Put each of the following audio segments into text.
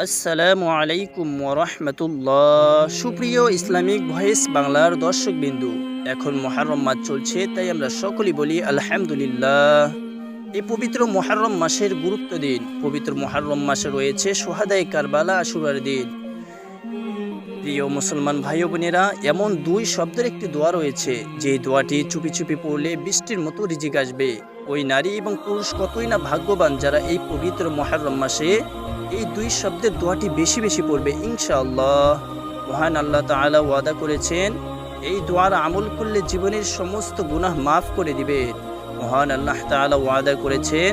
আসসালামু আলাইকুম ওরহমতুল্লাহ। সুপ্রিয় ইসলামিক ভয়েস বাংলার দর্শকবিন্দু, এখন মুহররম মাস চলছে, তাই আমরা সকলেই বলি আলহামদুলিল্লাহ। এই পবিত্র মুহররম মাসের গুরুত্ব দিন। পবিত্র মুহররম মাসে রয়েছে সোহাদায়ে কারবালা আশুরার দিন। প্রিয় মুসলমান ভাই ও বোনেরা, এমন দুই শব্দের একটি দোয়া রয়েছে, যে দোয়াটি চুপি চুপি পড়লে বৃষ্টির মতো রিজিক আসবে। ওই নারী এবং পুরুষ কতই না ভাগ্যবান যারা এই পবিত্র মুহররম মাসে এই দুই শব্দের দোয়াটি বেশি বেশি পড়বে ইনশাআল্লাহ। মহান আল্লাহ তাআলা ওয়াদা করেছেন, এই দোয়ার আমল করলে জীবনের সমস্ত গুনাহ মাফ করে দিবেন। মহান আল্লাহ তাআলা ওয়াদা করেছেন,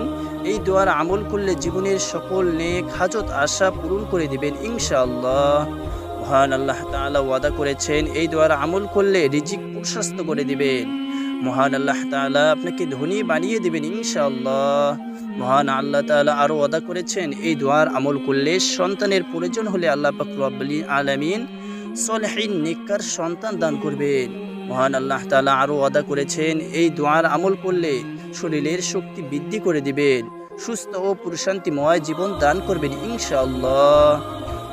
এই দোয়ার আমল করলে জীবনের সকল নেক হাজত আশা পূরণ করে দিবেন ইনশাআল্লাহ। মহান আল্লাহ তাআলা ওয়াদা করেছেন, এই দোয়ার আমল করলে রিজিক প্রশস্ত করে দিবেন। মহান আল্লাহ তাআলা আপনাকে ধনী বানিয়ে দিবেন ইনশাআল্লাহ। মহান আল্লাহ তাআলা আরও ওয়াদা করেছেন, এই দোয়ার আমল করলে সন্তানের প্রয়োজন হলে আল্লাহ পাক রব্বুল আলামিন সলিহিন নেককার সন্তান দান করবেন। মহান আল্লাহ তাআলা আরও ওয়াদা করেছেন, এই দোয়ার আমল করলে শরীরের শক্তি বৃদ্ধি করে দিবেন, সুস্থ ও প্রশান্তিময় জীবন দান করবেন ইনশাআল্লাহ।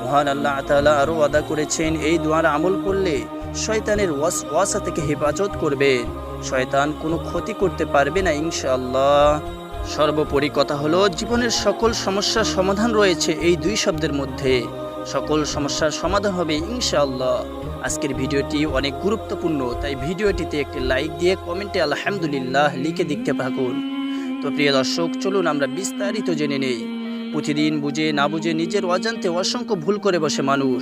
মহান আল্লাহ তাআলা আরও ওয়াদা করেছেন, এই দোয়ার আমল করলে শয়তানের ওয়াসওয়াসা থেকে হেফাজত করবেন, শয়তান কোনো ক্ষতি করতে পারবে না ইনশাআল্লাহ। সর্বোপরি কথা হলো, জীবনের সকল সমস্যার সমাধান রয়েছে এই দুই শব্দের মধ্যে। সকল সমস্যার সমাধান হবে ইনশাআল্লাহ। আজকের ভিডিওটি অনেক গুরুত্বপূর্ণ, তাই ভিডিওটিতে একটি লাইক দিয়ে কমেন্টে আলহামদুলিল্লাহ লিখে দেখতে থাকুন। তো প্রিয় দর্শক, চলুন আমরা বিস্তারিত জেনে নেই। প্রতিদিন বুঝে না বুঝে নিজের অজান্তে অসংখ্য ভুল করে বসে মানুষ।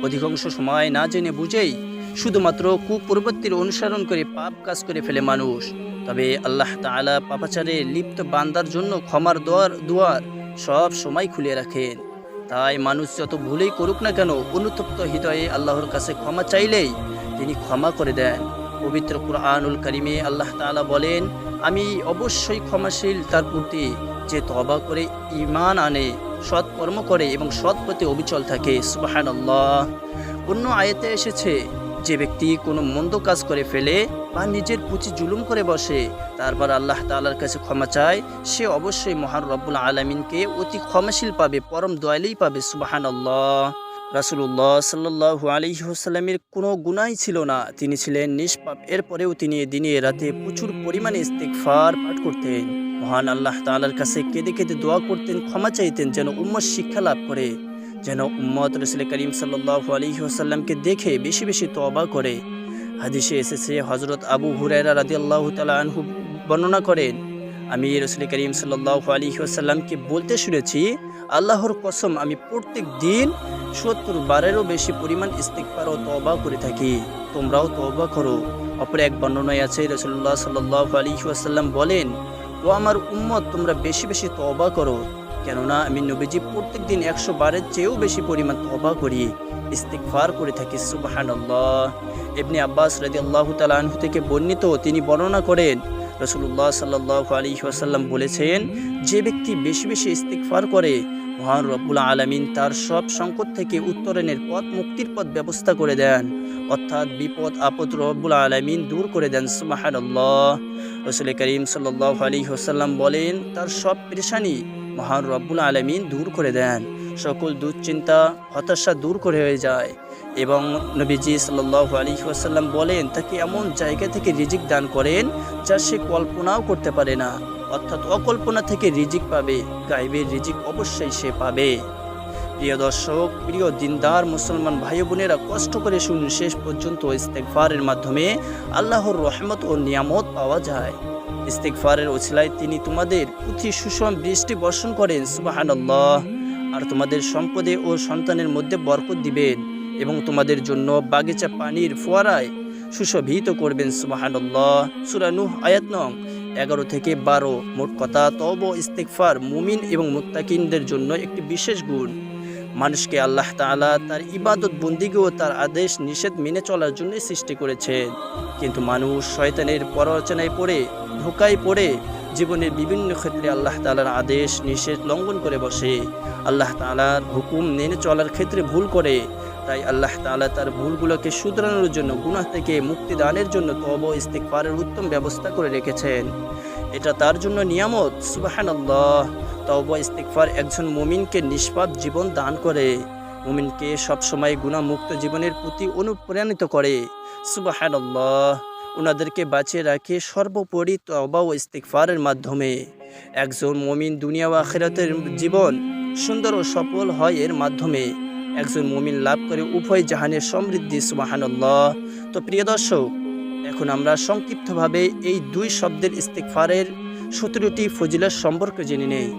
অধিকাংশ সময় না জেনে বুঝেই শুধুমাত্র কুপ্রবৃত্তির অনুসরণ করে পাপ কাজ করে ফেলে মানুষ। তবে আল্লাহ তাআলা পাপাচারে লিপ্ত বান্দার জন্য ক্ষমার দুয়ার সব সময় খুলে রাখেন। তাই মানুষ যত ভুলেই করুক না কেন, অনুতপ্ত হৃদয়ে আল্লাহর কাছে ক্ষমা চাইলেই তিনি ক্ষমা করে দেন। পবিত্র কুরআনুল কারীমে আল্লাহ তাআলা বলেন, আমি অবশ্যই ক্ষমাশীল তার প্রতি যে তওবা করে ঈমান আনে, সৎ কর্ম করে এবং সৎ পথে অবিচল থাকে। সুবহানাল্লাহ। অন্য আয়াতে এসেছে, যে ব্যক্তি কোনো মন্দ কাজ করে ফেলে বা নিজের প্রতি জুলুম করে বসে, তারপর আল্লাহ তাআলার কাছে ক্ষমা চায়, সে অবশ্যই মহান রব্বুল আলামিনকে অতি ক্ষমাশীল পাবে, পরম দয়ালুই পাবে। সুবহানাল্লাহ। রাসূলুল্লাহ সাল্লাল্লাহু আলাইহি ওয়াসাল্লামের কোনো গুনাহই ছিল না, তিনি ছিলেন নিষ্পাপ। এরপরেও তিনি দিনে রাতে প্রচুর পরিমাণে ইস্তিগফার পাঠ করতেন। মহান আল্লাহ তাআলার কাছে কেঁদে কেঁদে দোয়া করতেন, ক্ষমা চাইতেন, যেন উম্মত শিক্ষা লাভ করে, যেন উম্মত রাসূল করিম সাল্লাল্লাহু আলাইহি ওয়াসাল্লামকে দেখে বেশি বেশি তওবা করে। হাদিসে এসেছে, হযরত আবু হুরায়রা রাদিয়াল্লাহু তাআলা আনহু বর্ণনা করেন, আমি রাসূল করিম সাল্লাল্লাহু আলাইহি ওয়াসাল্লামকে বলতে শুনেছি, আল্লাহর কসম, আমি প্রত্যেক দিন ৭০ বারেরও বেশি পরিমাণ ইস্তিগফার ও তওবা করে থাকি, তোমরাও তওবা করো। অপর এক বর্ণনায় আছে, রাসূলুল্লাহ সাল্লাল্লাহু আলাইহি ওয়াসাল্লাম বলেন, ও আমার উম্মত, তোমরা বেশি বেশি তওবা করো, কেননা আমি নবীজি প্রত্যেক দিন ১০০ বারের চেয়েও বেশি পরিমাণ তওবা করি, ইস্তিগফার করে থাকি। সুবহানাল্লাহ। ইবনে আব্বাস রাদিয়াল্লাহু তাআলা আনহু থেকে বর্ণিত, তিনি বর্ণনা করেন, রাসূলুল্লাহ সাল্লাল্লাহু আলাইহি ওয়াসাল্লাম বলেছেন, যে ব্যক্তি বেশি বেশি ইস্তিগফার করে, মহান রব্বুল আলামিন তার সব সংকট থেকে উত্তরণের পথ, মুক্তির পথ ব্যবস্থা করে দেন, অর্থাৎ বিপদ আপদ রব্বুল আলামিন দূর করে দেন। সুবহানাল্লাহ। রাসূল করিম সাল্লাল্লাহু আলাইহি ওয়াসাল্লাম বলেন, তার সব পেরেশানি মহান রব্বুল আলামিন দূর করে দেন, সকল দুশ্চিন্তা হতাশা দূর করে হয়ে যায়। এবং নবীজি সাল্লাল্লাহু আলাইহি ওয়াসাল্লাম বলেন, তাকে এমন জায়গা থেকে রিজিক দান করেন যা সে কল্পনাও করতে পারে না, অর্থাৎ অকল্পনা থেকে রিজিক পাবে, গায়বের রিজিক অবশ্যই সে পাবে। প্রিয় দর্শক, প্রিয় দিনদার মুসলমান ভাই বোনেরা, কষ্ট করে শুনুন শেষ পর্যন্ত। ইস্তিগফারের মাধ্যমে আল্লাহর রহমত ও নিয়ামত পাওয়া যায়। ইস্তিগফারের ওসিলায় তিনি তোমাদের প্রতি সুষম বৃষ্টি বর্ষণ করেন। সুবহানাল্লাহ। আর তোমাদের সম্পদে ও সন্তানের মধ্যে বরকত দিবেন এবং তোমাদের জন্য বাগিচা পানির ফোয়ারায় সুশোভিত করবেন। সুবহানাল্লাহ। সূরা নূহ আয়াত নং 11 থেকে 12। মোট কথা, তওবা ও ইস্তিগফার মুমিন এবং মুত্তাকিনদের জন্য একটি বিশেষ গুণ। মানুষকে আল্লাহ তাআলা তার ইবাদত বন্দিগি ও তার আদেশ নিষেধ মেনে চলার জন্য সৃষ্টি করেছেন, কিন্তু মানুষ শয়তানের প্ররোচনায় পড়ে, ধোঁকায় পড়ে জীবনের বিভিন্ন ক্ষেত্রে আল্লাহ তাআলার আদেশ নিষেধ লঙ্ঘন করে বসে, আল্লাহ তাআলার হুকুম মেনে চলার ক্ষেত্রে ভুল করে। তাই আল্লাহ তাআলা তার ভুলগুলোকে শুধরানোর জন্য, গুনাহ থেকে মুক্তি দানের জন্য তওবা ও ইস্তিগফারের উত্তম ব্যবস্থা করে রেখেছেন। এটা তার জন্য নিয়ামত। সুবহানাল্লাহ। তওবা ইস্তিগফার একজন মুমিনকে নিষ্পাপ জীবন দান করে, মুমিনকে সবসময় গুনাহমুক্ত জীবনের প্রতি অনুপ্রাণিত করে। সুবহানাল্লাহ। ওনাদেরকে বাঁচিয়ে রাখে সর্বোপরি তওবা ও ইস্তিগফারের মাধ্যমে। একজন মুমিন দুনিয়া ও আখিরাতের জীবন সুন্দর ও সফল হয় এর মাধ্যমে। একজন মুমিন লাভ করে উভয় জাহানের সমৃদ্ধি। সুবহানাল্লাহ। তো প্রিয় দর্শক, এখন আমরা সংক্ষিপ্তভাবে এই দুই শব্দের ইস্তিগফারের 17টি ফজিলত সম্পর্কে জেনে নেই।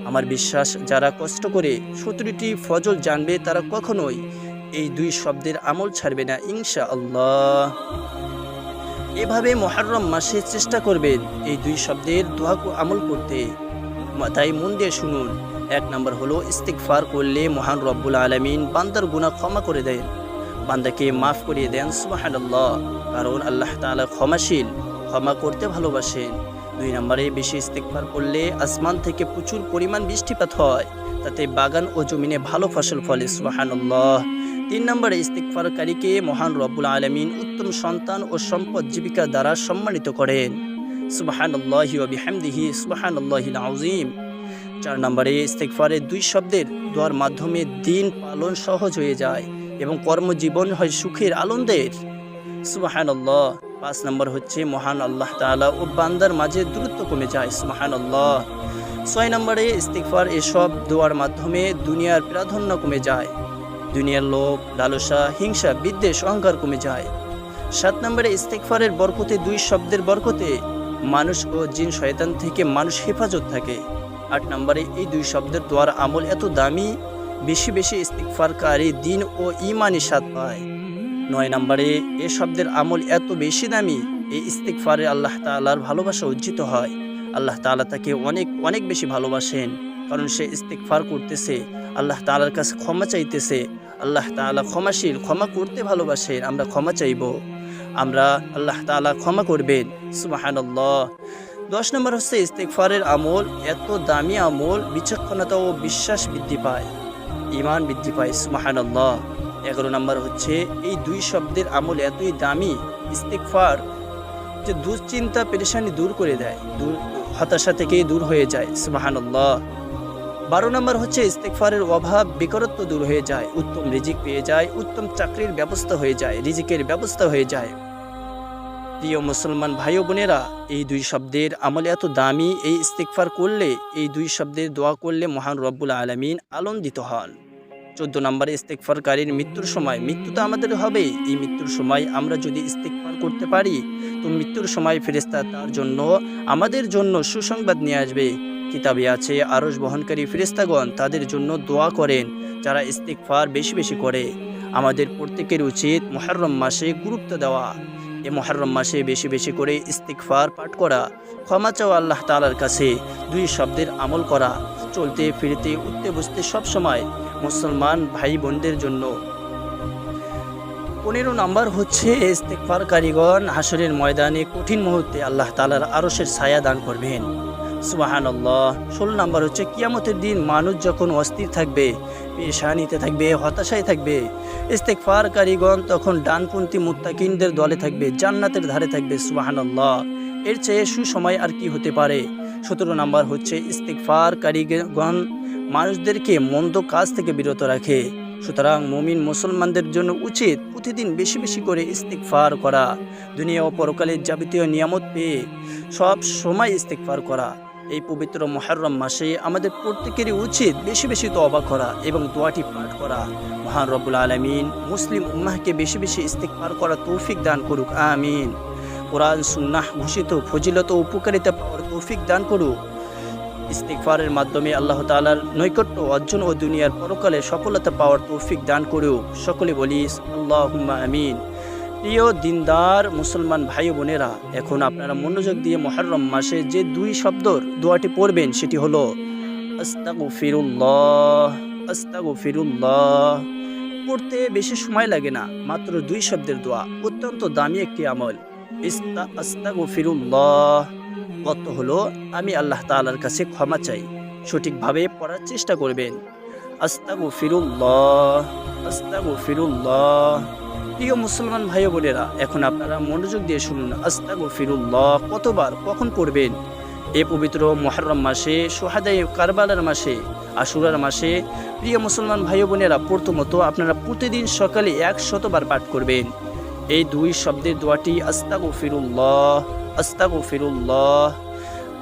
আমার বিশ্বাস যারা কষ্ট করে 17টি ফজল জানবে তারা কখনোই এই দুই শব্দের আমল ছাড়বে না ইনশাআল্লাহ। এভাবে মুহররম মাসে চেষ্টা করবেন এই দুই শব্দের দোয়া আমল করতে। তাই মন দিয়ে শুনুন। 1 নম্বর হলো ইস্তিগফার করলে মহান রব্বুল আলামিন বান্দার গুনাহ ক্ষমা করে দেন, বান্দাকে মাফ করিয়ে দেন। সুবহানাল্লাহ। কারণ আল্লাহ তাআলা ক্ষমাশীল, ক্ষমা করতে ভালোবাসেন। 2 নম্বরে বেশি ইস্তিগফার করলে আসমান থেকে প্রচুর পরিমাণ বৃষ্টিপাত হয়, তাতে বাগান ও জমিনে ভালো ফসল ফলে। সুবহানাল্লাহ। 3 নম্বরে ইস্তিগফারকারীকে মহান রব্বুল আলামিন উত্তম সন্তান ও সম্পদ জীবিকা দ্বারা সম্মানিত করেন। সুবহানাল্লাহি ওয়া বিহামদিহি সুবহানাল্লাহিল আযীম। 4 নম্বরে ইস্তিগফারের 2 শব্দের দোয়ার মাধ্যমে দিন পালন সহজ হয়ে যায় এবং কর্মজীবন হয় সুখের আনন্দের। সুবহানাল্লাহ। 5 নম্বর হচ্ছে মহান আল্লাহ তাআলা ও বান্দার মাঝে দূরত্ব কমে যায়। সুবহানাল্লাহ। 6 নম্বরে ইস্তিগফার এসব দোয়ার মাধ্যমে দুনিয়ার প্রাধান্য কমে যায়, দুনিয়ার লোভ, লালসা, হিংসা, বিদ্বেষ, অহংকার কমে যায়। 7 নম্বরে ইস্তিগফারের বরকতে 2 শব্দের বরকতে মানুষ ও জিন শয়তান থেকে মানুষ হেফাজত থাকে। 8 নম্বরে এই 2 শব্দের দোয়ার আমল এত দামি, বেশি বেশি ইস্তিগফারকারী দিন ও ঈমানি স্বাদ পায়। 9 নম্বরে এই শব্দের আমল এত বেশি দামি, এই ইস্তিগফারে আল্লাহ তাআলার ভালোবাসা অর্জিত হয়। আল্লাহ তাআলা তাকে অনেক অনেক বেশি ভালোবাসেন, কারণ সে ইস্তিগফার করতেছে, আল্লাহ তাআলার কাছে ক্ষমা চাইতেছে। আল্লাহ তাআলা ক্ষমাশীল, ক্ষমা করতে ভালোবাসেন। আমরা ক্ষমা চাইব, আমরা আল্লাহ তাআলা ক্ষমা করবেন। সুবহানাল্লাহ। 10 নম্বর হচ্ছে ইস্তিগফারের আমল এত দামি আমল, বিচক্ষণতা ও বিশ্বাস বৃদ্ধি পায়, ঈমান বৃদ্ধি পায়। সুবহানাল্লাহ। 11 নম্বর হচ্ছে এই 2 শব্দের আমল এতই দামি, ইস্তিগফার যে দুশ্চিন্তা পেরেশানি দূর করে দেয়, হতাশা থেকে দূর হয়ে যায়। সুবহানাল্লাহ। 12 নম্বর হচ্ছে ইস্তিগফারের অভাব বেকারত্ব দূর হয়ে যায়, উত্তম রিজিক পেয়ে যায়, উত্তম চাকরির ব্যবস্থা হয়ে যায়, রিজিকের ব্যবস্থা হয়ে যায়। প্রিয় মুসলমান ভাই ও বোনেরা, এই 2 শব্দের আমল এত দামি, এই ইস্তিগফার করলে, এই 2 শব্দের দোয়া করলে মহান রব্বুল আলামিন আনন্দিত হন। 14 নম্বরে ইস্তিগফারকারীর মৃত্যুর সময়, মৃত্যু তো আমাদের হবেই, এই মৃত্যুর সময় আমরা যদি ইস্তিগফার করতে পারি তো মৃত্যুর সময় ফেরেশতা তার জন্য, আমাদের জন্য সুসংবাদ নিয়ে আসবে। কিতাবে আছে আরশ বহনকারী ফেরেশতাগণ তাদের জন্য দোয়া করেন যারা ইস্তিগফার বেশি বেশি করে। আমাদের প্রত্যেকের উচিত মুহররম মাসে গুরুত্ব দেওয়া, এই মুহররম মাসে বেশি বেশি করে ইস্তিগফার পাঠ করা, ক্ষমা চাওয়া আল্লাহ তাআলার কাছে, 2 শব্দের আমল করা, চলতে ফিরতে উঠতে বসতে সবসময় মুসলমান ভাই বোনদের জন্য। 15 নম্বর হচ্ছে ইস্তিগফারকারীগণ হাসরের ময়দানে কঠিন মুহূর্তে আল্লাহ তাআলার আরশের ছায়া দান করবেন। সুবহানাল্লাহ। 16 নম্বর হচ্ছে কিয়ামতের দিন মানুষ যখন অস্থির থাকবে, পেরেশানিতে থাকবে, হতাশায় থাকবে, ইস্তিগফারকারীগণ তখন ডানপন্থী মুত্তাকিনদের দলে থাকবে, জান্নাতের ধারে থাকবে। সুবহানাল্লাহ। এর চেয়ে সুসময় আর কি হতে পারে। 17 নম্বর হচ্ছে ইস্তিগফারকারীগণ মানুষদেরকে মন্দ কাজ থেকে বিরত রাখে। সুতরাং মুমিন মুসলমানদের জন্য উচিত প্রতিদিন বেশি বেশি করে ইস্তিগফার করা, দুনিয়া ও পরকালের যাবতীয় নিয়ামত পেয়ে সব সময় ইস্তিগফার করা। এই পবিত্র মুহররম মাসে আমাদের প্রত্যেকেরই উচিত বেশি বেশি তওবা করা এবং দোয়াটি পাঠ করা। মহান রব্বুল আলামিন মুসলিম উম্মাহকে বেশি বেশি ইস্তিগফার করা তৌফিক দান করুক, আমিন। কোরআন সুন্নাহ ঘোষিত ফজিলত ও উপকারিতা পাওয়ার তৌফিক দান করুক। ইস্তিগফারের মাধ্যমে আল্লাহ তাআলার নৈকট্য অর্জন ও দুনিয়ার পরকালে সফলতা পাওয়ার তৌফিক দান করুক। সকলে বলি আল্লাহুম্মা আমিন। প্রিয় দিনদার মুসলমান ভাই বোনেরা, এখন আপনারা মনোযোগ দিয়ে মুহররম মাসে যে 2 শব্দর দোয়াটি পড়বেন সেটি হলো আস্তাগফিরুল্লাহ। আস্তাগফিরুল্লাহ পড়তে বেশি সময় লাগে না, মাত্র 2 শব্দের দোয়া, অত্যন্ত দামি একটি আমল। আস্তাগফিরুল্লাহ অর্থ হলো আমি আল্লাহ তাআলার কাছে ক্ষমা চাই। সঠিকভাবে পড়ার চেষ্টা করবেন। আস্তাগফিরুল্লাহ, আস্তাগফিরুল্লাহ। প্রিয় মুসলমান ভাই বোনেরা, এখন আপনারা মনোযোগ দিয়ে শুনুন। আস্তাগফিরুল্লাহ কতবার কখন পড়বেন এই পবিত্র মুহররম মাসে, শুহাদায়ে কারবালার মাসে, আশুরার মাসে প্রিয় মুসলমান ভাই বোনেরা, প্রথমত আপনারা প্রতিদিন সকালে 100 বার পাঠ করবেন এই 2 শব্দের দোয়াটি, আস্তাগফিরুল্লাহ আস্তাগফিরুল্লাহ।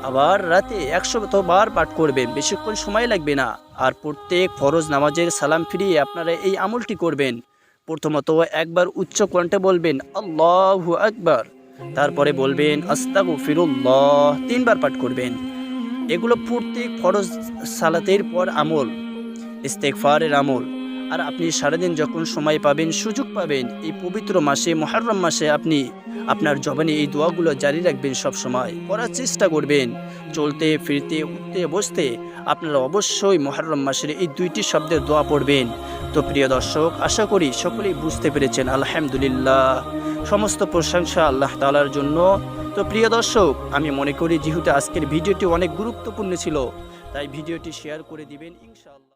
আবার রাতে 100 বার পাঠ করবেন, বেশিক্ষণ সময় লাগবে না। আর প্রত্যেক ফরজ নামাজের সালাম ফিরিয়ে আপনারা এই আমলটি করবেন। প্রথমত একবার উচ্চ কণ্ঠে বলবেন আল্লাহু আকবার, তারপরে বলবেন আস্তাগফিরুল্লাহ, 3 বার পাঠ করবেন। এগুলো প্রত্যেক ফরজ সালাতের পর আমল, ইস্তেগফারের আমল। আর আপনি সারাদিন যখন সময় পাবেন, সুযোগ পাবেন, এই পবিত্র মাসে, মুহররম মাসে আপনি আপনার জবানে এই দোয়াগুলো জারি রাখবেন, সব সময় করার চেষ্টা করবেন। চলতে ফিরতে, উঠতে বসতে আপনারা অবশ্যই মুহররম মাসের এই 2টি শব্দের দোয়া পড়বেন। তো প্রিয় দর্শক, আশা করি সকলেই বুঝতে পেরেছেন। আলহামদুলিল্লাহ, সমস্ত প্রশংসা আল্লাহ তাআলার জন্য। তো প্রিয় দর্শক, আমি মনে করি যেহেতু আজকের ভিডিওটি অনেক গুরুত্বপূর্ণ ছিল, তাই ভিডিওটি শেয়ার করে দিবেন ইনশাআল্লাহ।